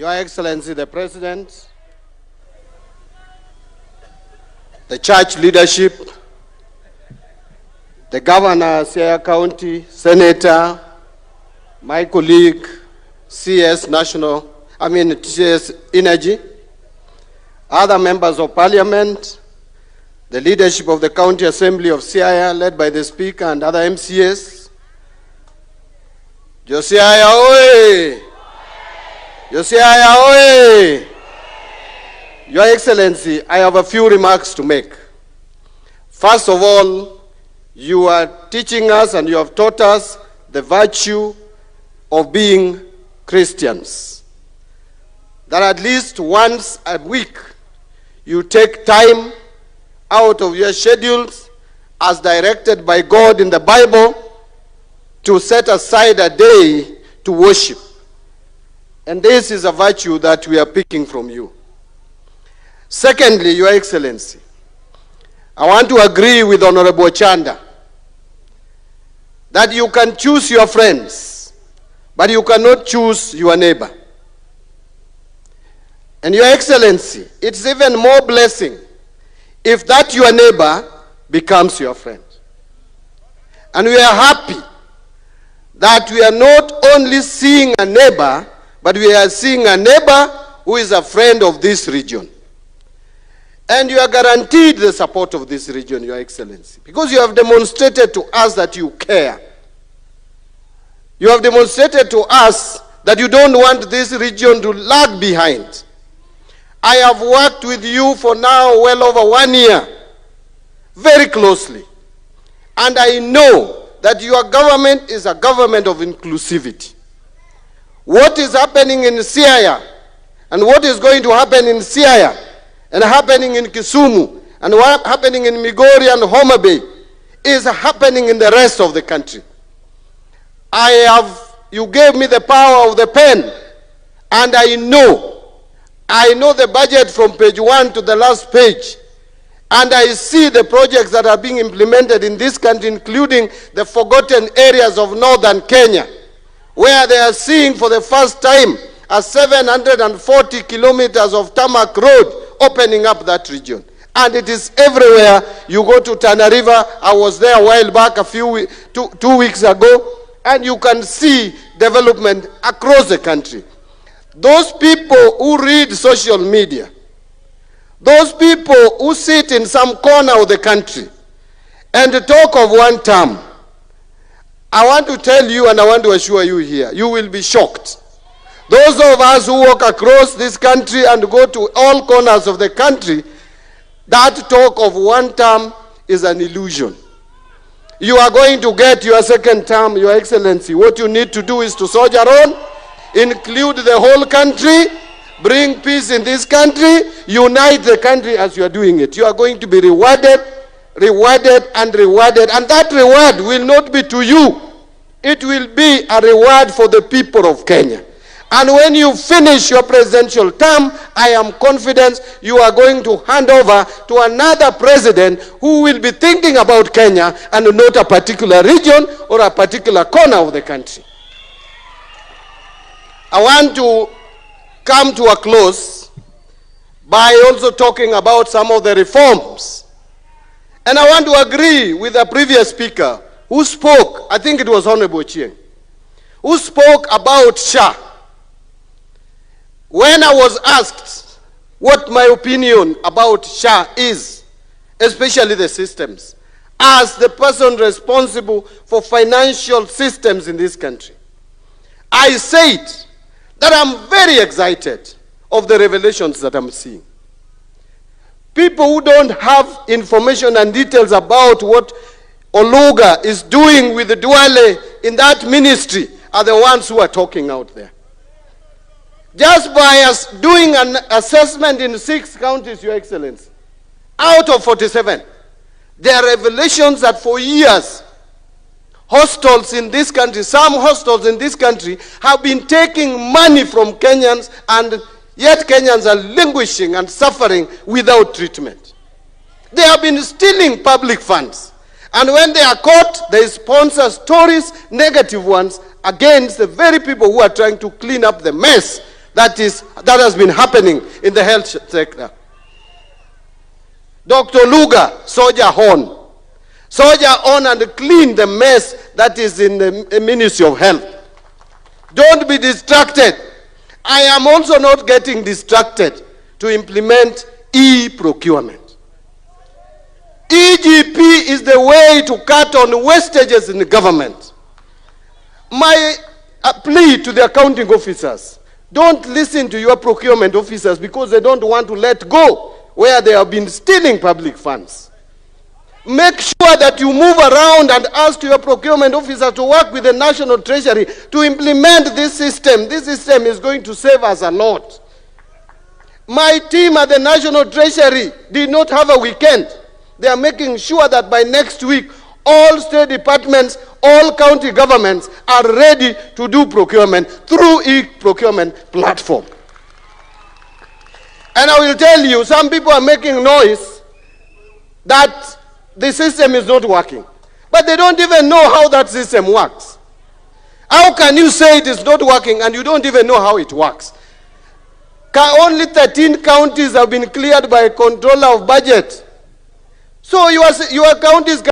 Your Excellency the President, the church leadership, the Governor, Siaya County, Senator, my colleague, CS Energy, other members of Parliament, the leadership of the County Assembly of Siaya, led by the Speaker and other MCAs. Siaya oye! Siaya oye! Your Excellency, I have a few remarks to make. First of all, you are teaching us and you have taught us the virtue of being Christians. That at least once a week, you take time out of your schedules as directed by God in the Bible to set aside a day to worship. And this is a virtue that we are picking from you. Secondly, Your Excellency, I want to agree with Honorable Chanda that you can choose your friends, but you cannot choose your neighbor. And Your Excellency, it's even more blessing if that your neighbor becomes your friend. And we are happy that we are not only seeing a neighbor, but we are seeing a neighbor who is a friend of this region. And you are guaranteed the support of this region, Your Excellency, because you have demonstrated to us that you care. You have demonstrated to us that you don't want this region to lag behind. I have worked with you for now well over 1 year, very closely. And I know that your government is a government of inclusivity. What is happening in Siaya and what is going to happen in Siaya and happening in Kisumu and what happening in Migori and Homa Bay is happening in the rest of the country. You gave me the power of the pen, and I know the budget from page 1 to the last page, and I see the projects that are being implemented in this country, including the forgotten areas of northern Kenya, where they are seeing for the first time a 740 kilometers of tarmac road opening up that region. And it is everywhere. You go to Tana River, I was there a while back, two weeks ago, and you can see development across the country. Those people who read social media, those people who sit in some corner of the country and talk of one term, I want to tell you and I want to assure you here, you will be shocked. Those of us who walk across this country and go to all corners of the country, that talk of one term is an illusion. You are going to get your second term, Your Excellency. What you need to do is to soldier on, include the whole country, bring peace in this country, unite the country as you are doing it. You are going to be rewarded, and that reward will not be to you. It will be a reward for the people of Kenya. And when you finish your presidential term, I am confident you are going to hand over to another president who will be thinking about Kenya and not a particular region or a particular corner of the country. I want to come to a close by also talking about some of the reforms. And I want to agree with the previous speaker who spoke, I think it was Honorable Chieng, who spoke about SHA. When I was asked what my opinion about SHA is, especially the systems, as the person responsible for financial systems in this country, I said that I'm very excited of the revelations that I'm seeing. People who don't have information and details about what Oluga is doing with the Duale in that ministry are the ones who are talking out there. Just by us doing an assessment in 6 counties, Your Excellency, out of 47, there are revelations that for years, hostels in this country, some hostels in this country have been taking money from Kenyans, and yet Kenyans are languishing and suffering without treatment. They have been stealing public funds. And when they are caught, they sponsor stories, negative ones, against the very people who are trying to clean up the mess that has been happening in the health sector. Dr. Luga, soldier on. Soldier on and clean the mess that is in the Ministry of Health. Don't be distracted. I am also not getting distracted to implement e-procurement. EGP is the way to cut on wastages in the government. My plea to the accounting officers, don't listen to your procurement officers because they don't want to let go where they have been stealing public funds. Make sure that you move around and ask your procurement officer to work with the National Treasury to implement this system. This system is going to save us a lot. My team at the National Treasury did not have a weekend. They are making sure that by next week, all state departments, all county governments are ready to do procurement through e-procurement platform. And I will tell you, some people are making noise that the system is not working. But they don't even know how that system works. How can you say it is not working and you don't even know how it works? Only 13 counties have been cleared by a controller of budget. So your counties